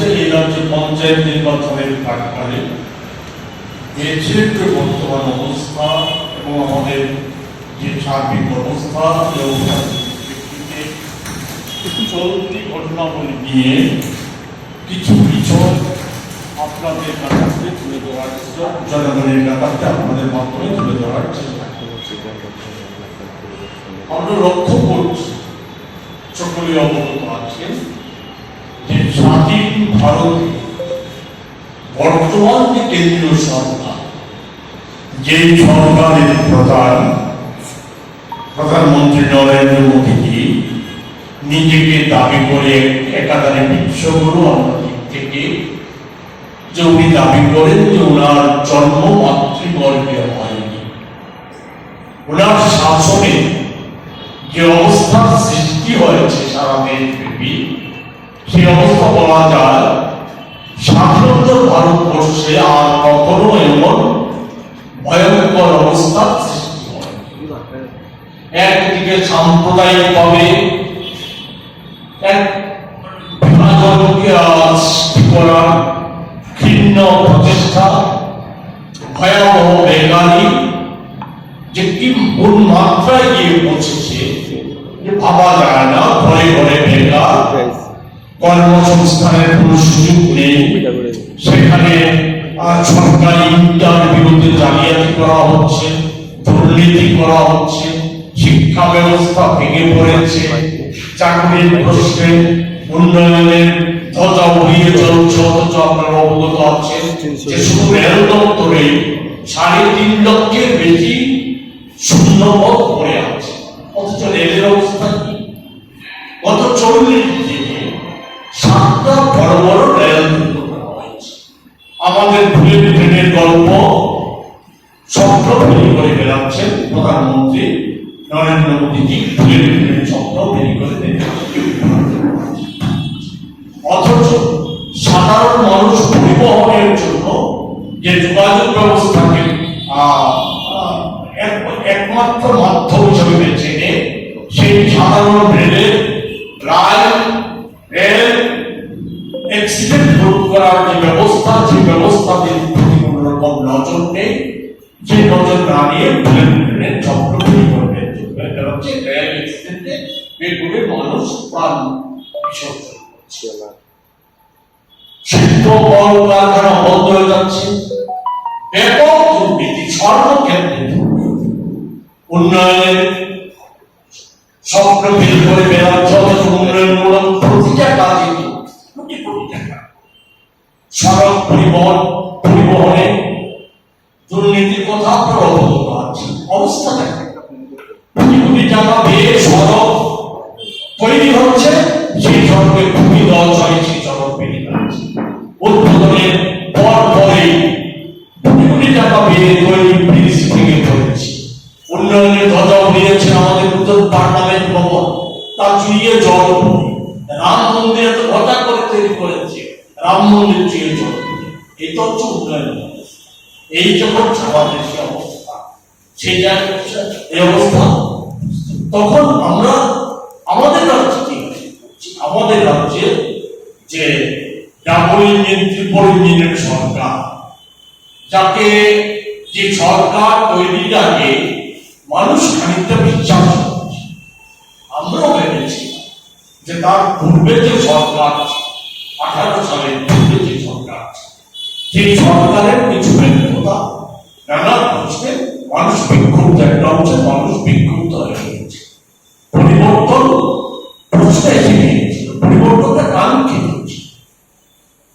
হয়েছে এই রাজ্যে পঞ্চায়েত নির্বাচনের প্রাক্কালে দেশের যে বর্তমান অবস্থা এবং আমাদের যে সার্বিক অবস্থা চলতি ঘটনাবলী নিয়ে কিছু বিষয় আপনাদের কাছে তুলে ধরার জনগণের কাছে আপনাদের মাধ্যমে তুলে ধরার চেষ্টা করছি। আমরা লক্ষ্য করছি, সকলে অবগত আছেন যে স্বাধীন ভারতে বর্তমান যে কেন্দ্রীয় সরকার, যে সরকারের প্রধানমন্ত্রী নরেন্দ্র মোদীজি নিজেকে দাবি করে একাধারে বিশ্বগুরু আমার দিক থেকে যে উনি দাবি করেন যে ওনার জন্ম মাতৃগর্ভে হয়নি, ওনার শাসনে যে অবস্থার সৃষ্টি হয়েছে সারা দেশব্যাপী, সেই অবস্থা বলা যায় স্বাধীনতা ভারতবর্ষে আর কখনো এমন ভয়ঙ্কর অবস্থার সৃষ্টি হয়। একদিকে সাম্প্রদায়িক ভাবে এক বিভাজনকে সৃষ্টি করা ঘৃণ্য প্রচেষ্টা, ভয়াবহ বেকারি যে কি মূল মাত্রায় গিয়ে পৌঁছেছে যে ভাবা যায় না। ঘরে ঘরে বেকার, কর্মসংস্থানের কোনো সুযোগ নেই, সেখানে সরকারি ইন্টারভিউতে জালিয়াতি করা হচ্ছে, দুর্নীতি করা হচ্ছে, শিক্ষা ব্যবস্থা ভেঙে পড়েছে, চাকরির প্রশ্নে উন্নয়নের ধ্বজা উড়িয়ে চলছে। অথচ আপনারা অবগত আছেন যে শুধু রেল দপ্তরে 3.5 লক্ষের বেশি শূন্যপদ পড়ে আছে। অথচ রেলের অবস্থা কি? গত 40 দিনে 7টা বড় বড় রেল দুর্ঘটনা হয়েছে। আমাদের বুলেট ট্রেনের গল্প স্বপ্ন তৈরি করে বেড়াচ্ছেন প্রধানমন্ত্রী নরেন্দ্র মোদীজি, বুলেট ট্রেনের স্বপ্ন তৈরি করে অথচ সাধারণ মানুষ পরিবহনের জন্য যে যোগাযোগ ব্যবস্থাকে একমাত্র মাধ্যম হিসেবে বেছে নেয়, সেই সাধারণ রেলের রেল অ্যাক্সিডেন্ট রোধ করার যে ব্যবস্থা, সেই ব্যবস্থাতে কোনো রকম নজর নেই। যে নজর না নিয়ে বুলেট ট্রেনের স্বপ্ন তৈরি করবেন, রেল অ্যাক্সিডেন্টে বেগুনে মানুষ প্রাণ বিসর্জন করছে। শিল্প কল কারখানা বন্ধ হয়ে যাচ্ছে, ব্যাপক দুর্নীতি সর্বক্ষেত্রে, উন্নয়নের স্বপ্ন ফেল করে বেড়াচ্ছে। অথচ উন্নয়নমূলক প্রতিটা কাজে কোটি কোটি টাকা, সড়ক পরিবহনে দুর্নীতির কথা আপনারা অবগত আছেন। অবস্থা দেখেন, কোটি কোটি টাকা দিয়ে সড়ক তৈরি হচ্ছে, সেই সড়কে ভূমি লস হয়, সেই সড়ক বেরিয়ে যাচ্ছে। উদ্বোধনের পরেই কোটি কোটি টাকা দিয়ে তৈরি ব্রিজ ভেঙে পড়েছে। উন্নয়নের ধ্বজা উড়িয়েছে আমাদের নতুন পার্লামেন্ট ভবন, তা চুইয়ে জল পড়ে। রাম মন্দির এত ধ্বজা করে তৈরি করেছে, রাম মন্দির চুইয়ে জল পড়ে। এই তো হচ্ছে উন্নয়ন। এই যখন আমাদের সে অবস্থা, সেই এই অবস্থা, তখন আমরা আমাদের রাজ্যে আমাদের রাজ্যে যে ডাবল ইঞ্জিন ট্রিপল ইঞ্জিনের সরকার, যাকে যে সরকার তৈরির আগে মানুষ খানিকটা বিশ্বাস করছে, আমরাও ভেবেছি যে তার পূর্বে যে সরকার 18 সালের পূর্বে যে সরকার, সেই সরকারের কিছু ব্যর্থতা, নানা প্রশ্নে মানুষ বিক্ষুব্ধ, একটা হচ্ছে মানুষ বিক্ষুব্ধ হয়ে গেছে। পরিবর্তন প্রশ্নে এসে গিয়েছিল, পরিবর্তনটা কাঙ্ক্ষিত ছিল।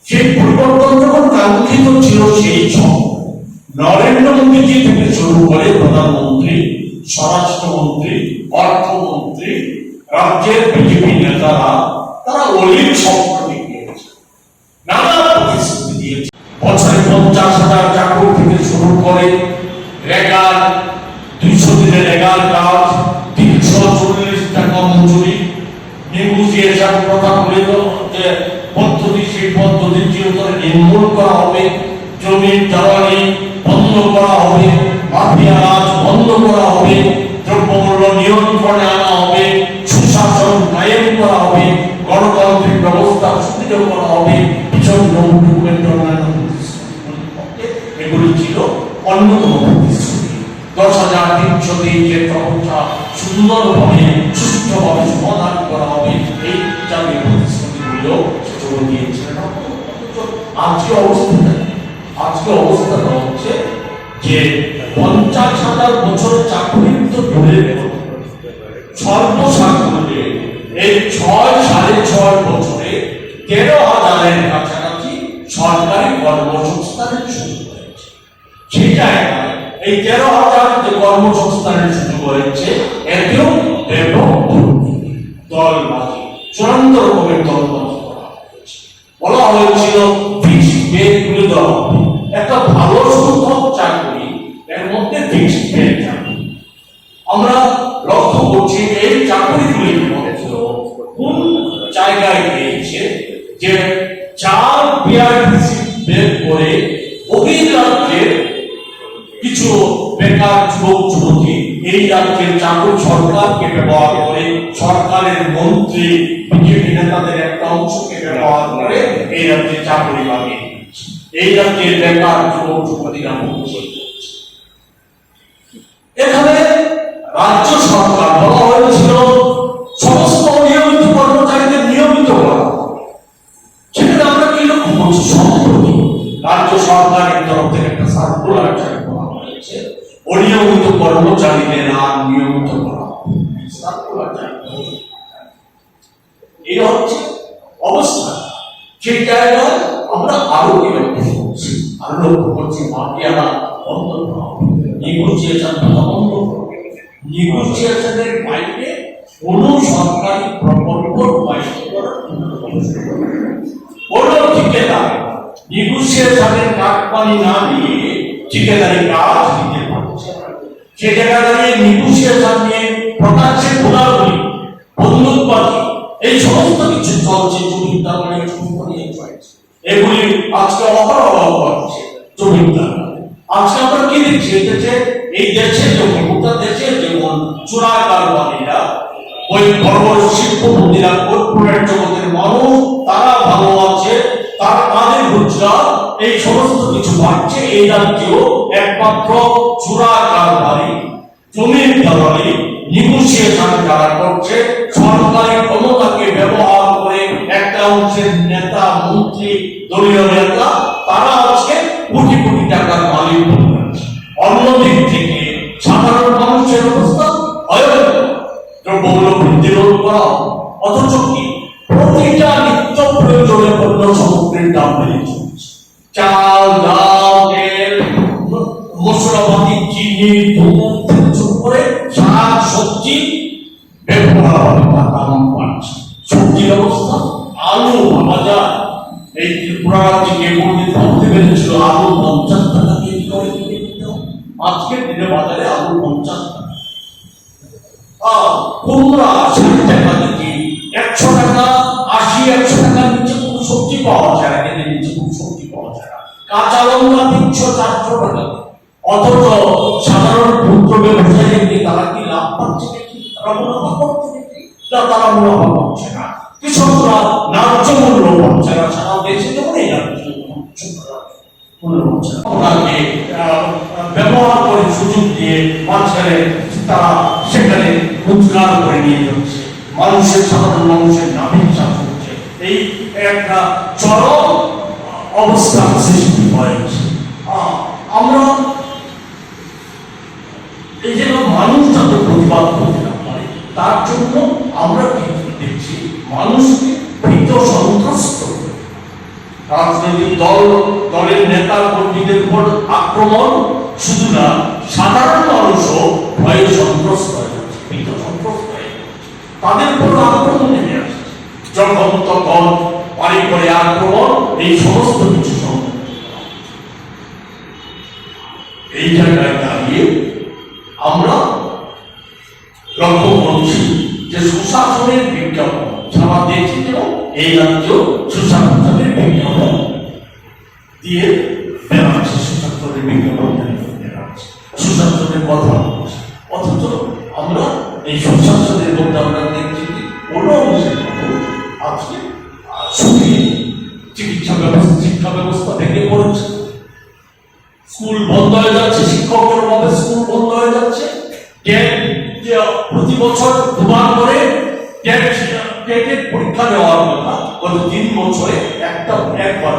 সেই পরিবর্তন যখন কাঙ্ক্ষিত ছিল, সেই সময় নরেন্দ্র মোদীজি থেকে শুরু করে প্রধানমন্ত্রী, স্বরাষ্ট্রমন্ত্রী, অর্থমন্ত্রী, রাজ্যের বিজেপি নেতারা, তারা অলিক স্বপ্ন দেখিয়েছে, নানা প্রতিশ্রুতি দিয়েছে। বছরে 50,000 চাকরি থেকে শুরু করে রেগার 200 দিনের রেগার কাজ, 340 টাকা মজুরি, নেগোসিয়েশন প্রথা বলে যে পদ্ধতি, সেই পদ্ধতি চিরতরে নির্মূল করা হবে। জমির দালালি বন্ধ করা হবে, মাফিয়া রাজ বন্ধ করা হবে, দ্রব্যমূল্য নিয়ন্ত্রণে আনা হবে, সুশাসন কায়েম করা হবে, গণতান্ত্রিক ব্যবস্থা সুদৃঢ় করা হবে। ভীষণ নৌকুমের অন্যান্য প্রতিশ্রুতিগুলির মধ্যে এগুলি ছিল অন্যতম প্রতিশ্রুতি। 10,323 সমস্যা সুন্দরভাবে সুষ্ঠুভাবে সমাধান করা হবে, এই জাতীয় প্রতিশ্রুতিগুলো জোর দিয়েছিলেন। আজকে অবস্থাটা হচ্ছে যে 50,000 বছরের চাকরি তো দূরে সর্বসাকুল্যে এই 6.5 বছরে 13,000-এর কাছাকাছি সরকারি কর্মসংস্থানের সুযোগ হয়েছে। সেই জায়গায় এই 13,000 যে কর্মসংস্থানের সুযোগ হয়েছে, এতেও ব্যাপক দলবাজি, চূড়ান্ত রকমের দলবাজি করা হয়েছে। বলা হয়েছিল ফিক্সড পে তুলে দেওয়া হবে, একটা ভালো সংখ্যক চাকরি, এর মধ্যে ফিক্সড পে চাকরি। আমরা লক্ষ্য করছি এই চাকরিগুলির মধ্যে কোন জায়গায় গিয়েছে যে 4 বিআরটিসি বের করে বহির্রাজ্যের কিছু বেকার যুবক যুবতী এই রাজ্যের চাকরি সরকারকে ব্যবহার করে, সরকারের মন্ত্রী বিজেপি নেতাদের একটা অংশকে ব্যবহার করে এই রাজ্যে চাকরি পাবে। এই রাজ্যের বেকার যুবক যুবতীরা এখানে রাজ্য সরকার বলা হয়েছিল সমস্ত অনিয়মিত কর্মচারীদের নিয়মিত করা। সেখানে আমরা কি লক্ষ্য করছি, সম্প্রতি রাজ্য সরকারের তরফ থেকে একটা সার্কুলার জারি করা হয়েছে, অনিয়মিত কর্মচারীদের আর নিয়মিত করা সার্কুলার জারি করা। এই হচ্ছে অবস্থা। সেই জায়গায় আমরা আরো কি লক্ষ্য করছি, মাফিয়ারা বন্ধ করা হবে, নেগোসিয়েশন বন্ধ করা হবে। নেগোসিয়েশনের বাইরে কোন সরকারি প্রকল্প কোন ঠিকাদার নেগোসিয়েশনের কাটপানি না দিয়ে ঠিকাদারি কাজ দিতে পারছে। সে জায়গায় দাঁড়িয়ে নেগোসিয়েশন নিয়ে প্রকাশ্যে গোলাগুলি, বন্দুকবাজি, এই সমস্ত কিছু চলছে। জমিদার মানে এগুলি আজকে অহরহ করছে জমিদার। আজকে আমরা কি দেখছি, এই দেশে যেমন গোটা দেশে যেমন চোরা কারবারিরা, ওই বড় বড় শিল্পপতিরা, কর্পোরেট জগতের মানুষ, তারা ভালো আছে, তাদের রোজগার, এই সমস্ত কিছু বাড়ছে। এই রাজ্যেও একমাত্র চোরা কারবারি, জমির দালালি, নেগোসিয়েশন যারা করছে, সরকারি ক্ষমতাকে ব্যবহার করে একটা অংশের নেতা, মন্ত্রী, দলীয় নেতা, তারা আজকে কোটি কোটি টাকার মালিক হয়ে যাচ্ছে। অন্যদিক থেকে সাধারণ মানুষের অবস্থা দ্রব্যমূল্য বৃদ্ধি রোধ করা, অথচ কি প্রতিটা নিত্য প্রয়োজনীয় পণ্য সামগ্রীর দাম বেড়ে চলেছে। চাল, ডাল, তেল, মশলাপাতি, চিনি, দুধ থেকে শুরু করে শাক সবজি ব্যবহার দাম বাড়ছে। সবজির অবস্থা, আলু বাজার, এই ত্রিপুরা থেকে কোনদিন ভাবতে পেরেছিল আলু 50 টাকা কেজি করে কিনে দিত, আজকের দিনে বাজারে আলু 50 টাকা। কুমড়া 60 টাকা কেজি, 100 টাকা 80, 100 টাকার নিচে কোনো সবজি পাওয়া যায় না, এর নিচে কোনো সবজি পাওয়া যায় না। কাঁচা লঙ্কা 300-400 টাকা। অথচ সাধারণ ক্ষুদ্র ব্যবসায়ী তারা কি লাভ পাচ্ছে নাকি, তারা মুনাফা করছে নাকি? না, তারা মুনাফা পাচ্ছে না। কৃষকরা ন্যায্য মূল্য পাচ্ছে না। সারা দেশে যেমন এই ব্যবহার করে সুযোগ দিয়ে মাঝখানে তারা সেখানে রোজগার করে নিয়ে যাচ্ছে, মানুষের, সাধারণ মানুষের নামে হিসাব করছে। এই একটা চরম অবস্থার সৃষ্টি হয়েছে। আমরা এই যে মানুষ যাতে প্রতিবাদ করতে না পারে, তার জন্য আমরা কি দেখছি, মানুষকে ভীত সন্ত্রস্ত, রাজনৈতিক দলের নেতা কর্মীদের উপর আক্রমণ, শুধু না সাধারণ মানুষও ভয়ে সন্ত্রস্ত হয়ে যাচ্ছে, ভীত সন্ত্রস্ত হয়ে যাচ্ছে, তাদের উপর আক্রমণ নেমে আসছে। যখন তখন বাড়ি করে আক্রমণ, এই সমস্ত কিছু এই জায়গায় দাঁড়িয়ে আমরা লক্ষ্য করছি যে সুশাসনের বিজ্ঞাপন সারা দেশে এই রাজ্য সুশাসনের বিজ্ঞাপন দিয়ে বেড়াচ্ছে, সুশাসনের বিজ্ঞাপন বেড়াচ্ছে, সুশাসনের কথা বলছে। অথচ আমরা এই সুশাসনের মধ্যে আমরা দেখছি কোনো অংশের আজকে সুখী চিকিৎসা স্কুল বন্ধ হয়ে যাচ্ছে, শিক্ষকের অভাবে স্কুল বন্ধ হয়ে যাচ্ছে। প্রতি বছর দুবার করে টেটের পরীক্ষা নেওয়ার কথা, গত 3 বছরে একবার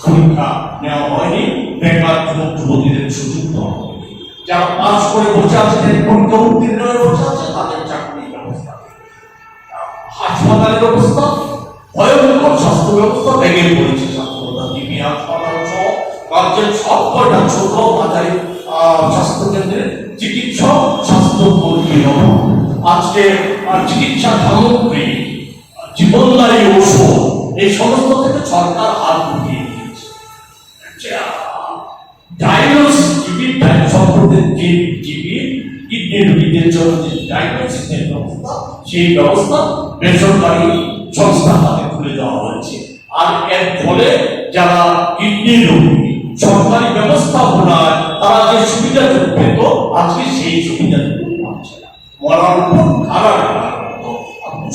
পরীক্ষা নেওয়া হয়নি। বেকার যুবক যুবতীদের সুযোগ দেওয়া হয়নি। যারা পাস করে বসে আছে, পরীক্ষা উত্তীর্ণ হয়ে বসে আছে, তাদের চাকরির ব্যবস্থা, হাসপাতালের অবস্থা ভয়ঙ্কর, স্বাস্থ্য ব্যবস্থা ভেঙে পড়েছে। স্বাস্থ্যতা টিভি হাসপাতাল সহ রাজ্যের সবকটা ছোট মাঝারি স্বাস্থ্য কেন্দ্রে চিকিৎসক, স্বাস্থ্যকর্মীর অভাব। আজকে চিকিৎসা সামগ্রী, জীবনদায়ী ঔষধ, এই সমস্ত থেকে সরকার হাত গুটিয়ে দিয়েছে। ডায়াগনোসিস সম্পর্কে কিডনি রোগীদের জন্য যে ডায়াগনোসিসের ব্যবস্থা, সেই ব্যবস্থা বেসরকারি সংস্থা হাতে তুলে দেওয়া হয়েছে। আর এর ফলে যারা কিডনি রোগী সরকারি ব্যবস্থাপনায় তারা যে সুবিধা পেত, আজকে সেই সুবিধা পাচ্ছে না। মরার উপর খারাপ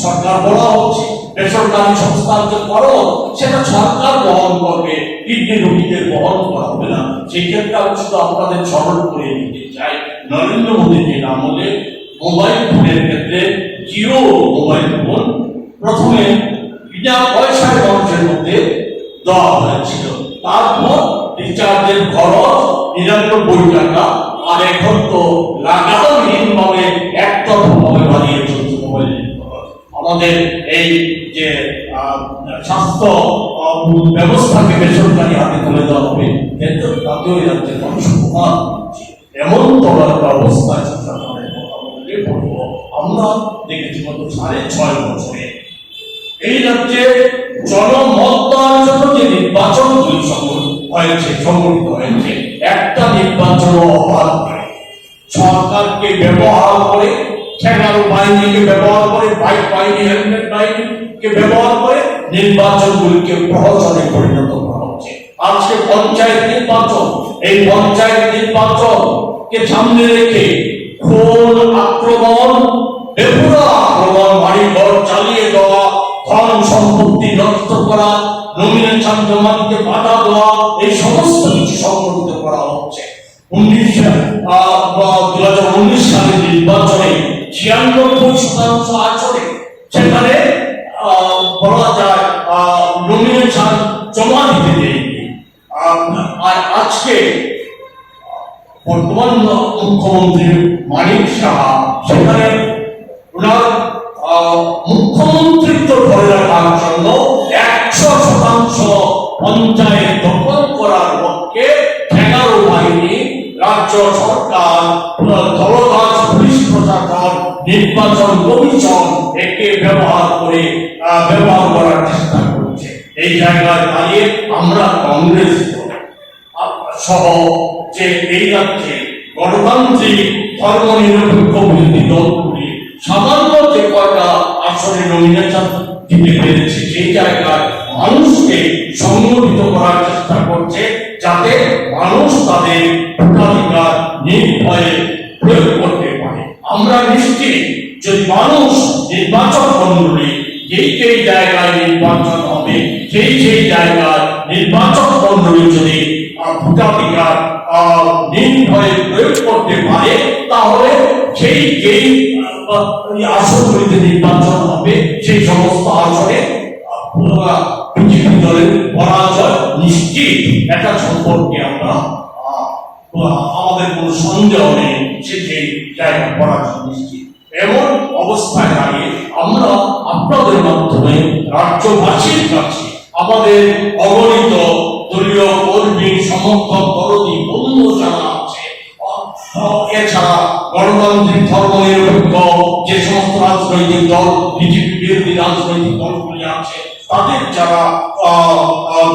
সরকার বলা হচ্ছে বেসরকারি সংস্থার যে খরচ সেটা সরকার বহন করবে, কিডনি রোগীদের বহন করা হবে না। সেই ক্ষেত্রে আমি শুধু আপনাদের স্মরণ করে দিতে চাই, নরেন্দ্র মোদীজির আমলে মোবাইল ফোনের ক্ষেত্রে জিও মোবাইল ফোন প্রথমে বিনা পয়সায় মানুষের মধ্যে দেওয়া হয়েছিল। তারপর রিচার্জের খরচ 99 টাকা, আর এখন তো লাগামহীনভাবে একতরফাভাবে বাড়িয়ে চলছে মোবাইলের খরচ। আমাদের এই যে স্বাস্থ্য ব্যবস্থাকে বেসরকারি হাতে তুলে দেওয়া হবে, কিন্তু তাতেও রাজ্যের মানুষ উপহার এমন তলার অবস্থায় চিন্তা করার কথা বললে বলবো। আমরা দেখেছি গত 6.5 বছরে এই রাজ্যে জনমত দেওয়ার জন্য যে নির্বাচনগুলি সংগঠিত হয়েছে, একটা নির্বাচন অবাধ করে সরকারকে ব্যবহার করে, ঠেকানো বাহিনীকে ব্যবহার করে, বাইক বাহিনী, হেলমেট বাহিনীকে ব্যবহার করে নির্বাচনগুলিকে প্রহসনে পরিণত করা হচ্ছে। আজকে পঞ্চায়েত নির্বাচন, এই পঞ্চায়েত নির্বাচনকে সামনে রেখে খুন, আক্রমণ, বেপরোয়া আক্রমণ, বাড়িঘর জ্বালিয়ে দেওয়া, ধন সম্পত্তি নষ্ট করা, নমিনেশন জমা দিতে বাধা দেওয়া, এই সমস্ত কিছু সংগঠিত করা হচ্ছে। 2019 সালের নির্বাচনে 96% আসনে সেখানে বলা যায় নমিনেশন জমা দিতে দেয়নি। আর আজকে বর্তমান মুখ্যমন্ত্রী মানিক সাহা সেখানে ওনার মুখ্যমন্ত্রিত্ব ধরে রাখার জন্য 100% পঞ্চায়েত দখল করার পক্ষে 11 বাহিনী, রাজ্য সরকার, দলদাস পুলিশ প্রশাসন, নির্বাচন কমিশন একে ব্যবহার করার চেষ্টা করছে। এই জায়গায় দাঁড়িয়ে আমরা কংগ্রেস সহ যে এই রাজ্যে গণতান্ত্রিক ধর্মনিরপেক্ষ বিরোধী দলগুলি সামান্য যে কয়টা আসনে নমিনেশন দিতে পেরেছে, সেই জায়গায় মানুষকে সংগঠিত করার চেষ্টা করছে, যাতে মানুষ তাদের ভোটাধিকার নির্ভয়ে প্রয়োগ করতে পারে। আমরা নিশ্চিত যদি মানুষ নির্বাচন মণ্ডলী যেই জায়গায় নির্বাচন হবে, সেই জায়গায় নির্বাচন মণ্ডলী যদি ভোটাধিকার নির্ভয়ে প্রয়োগ করতে পারে, তাহলে যেই আসনগুলিতে নির্বাচন হবে সেই সমস্ত আসনে বিজেপি দলের পরাজয় নিশ্চিত। এটা সম্পর্কে আমাদের কোনো সন্দেহ নেই, সে জায়গা পরাজয় নিশ্চিত। এমন অবস্থায় দাঁড়িয়ে আমরা আপনাদের মাধ্যমে রাজ্যবাসীর কাছে আমাদের অগণিত দলীয় কর্মী, সমর্থক, দরদী বন্ধু যারা আছে, এছাড়া গণতান্ত্রিক ধর্মনিরপেক্ষ যে সমস্ত রাজনৈতিক দল, বিজেপি বিরোধী রাজনৈতিক দলগুলি আছে, তাদের যারা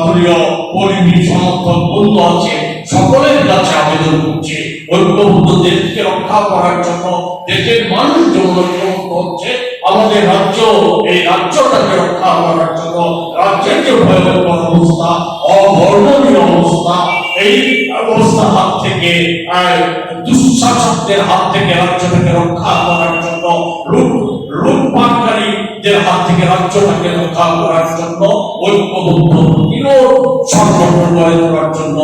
দলীয় কর্মী, সমর্থক বন্ধু আছে, সকলের কাছে আবেদন করছে ঐক্যবদ্ধ দেশকে রক্ষা করার জন্য, দেশের মানুষ যেমন ঐক্যবদ্ধ হচ্ছে, আমাদের রাজ্য, এই রাজ্যটাকে রক্ষা করার জন্য, রাজ্যের যে ভয়ঙ্কর অবস্থা, অবর্ণনীয় অবস্থা, এই অবস্থার হাত থেকে, দুঃশাসকদের হাত থেকে রাজ্যটাকে রক্ষা করার জন্য, লুটপাটকারীদের হাত থেকে রাজ্যটাকে রক্ষা করার জন্য ঐক্যবদ্ধ প্রতিরোধ সংগঠন গড়ে তোলার জন্য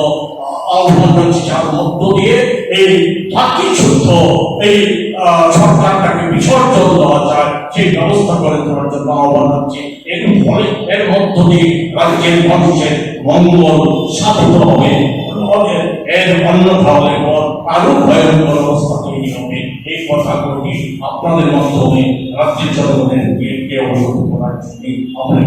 আহ্বান করছি, যার মধ্য দিয়ে এই বাকি শুদ্ধ এই সরকারটাকে বিসর্জন দেওয়া যায় সেই ব্যবস্থা করে দেওয়ার জন্য আহ্বান হচ্ছে। এর ফলে এর মধ্য দিয়ে রাজ্যের মানুষের মঙ্গল সাধিত হবে। এর অন্যথা হলে আরো ভয়ঙ্কর অবস্থা তৈরি হবে। এই কথাগুলি আপনাদের মাধ্যমে রাজ্যের জনগণের অবগত করার জন্য আমরা